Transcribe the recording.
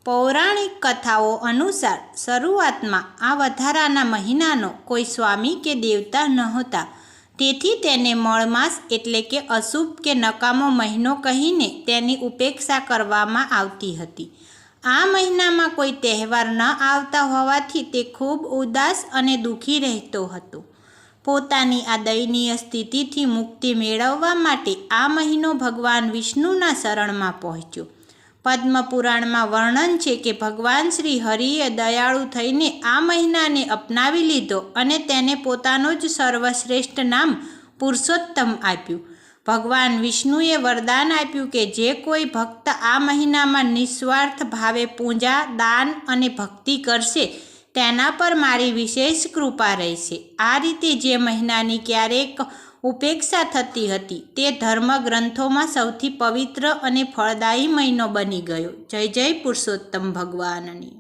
પૌરાણિક કથાઓ અનુસાર શરૂઆતમાં આ વધારાના મહિનાનો કોઈ સ્વામી કે દેવતા નહોતા, તેથી તેને મળમાસ એટલે કે અશુભ કે નકામો મહિનો કહીને તેની ઉપેક્ષા કરવામાં આવતી હતી. આ મહિનામાં કોઈ તહેવાર ન આવતા હોવાથી તે ખૂબ ઉદાસ અને દુઃખી રહેતો હતો. પોતાની આ દયનીય સ્થિતિથી મુક્તિ મેળવવા માટે આ મહિનો ભગવાન વિષ્ણુના શરણમાં પહોંચ્યો. પદ્મપુરાણમાં વર્ણન છે કે ભગવાન શ્રી હરિએ દયાળુ થઈને આ મહિનાને અપનાવી લીધો અને તેને પોતાનું જ સર્વશ્રેષ્ઠ નામ પુરુષોત્તમ આપ્યું. ભગવાન વિષ્ણુએ વરદાન આપ્યું કે જે કોઈ ભક્ત આ મહિનામાં નિસ્વાર્થ ભાવે પૂજા, દાન અને ભક્તિ કરશે તેના પર મારી વિશેષ કૃપા રહેશે. આ રીતે જે મહિનાની ક્યારેક ઉપેક્ષા થતી હતી તે ધર્મગ્રંથોમાં સૌથી પવિત્ર અને ફળદાયી મહિનો બની ગયો. જય જય પુરુષોત્તમ ભગવાનની.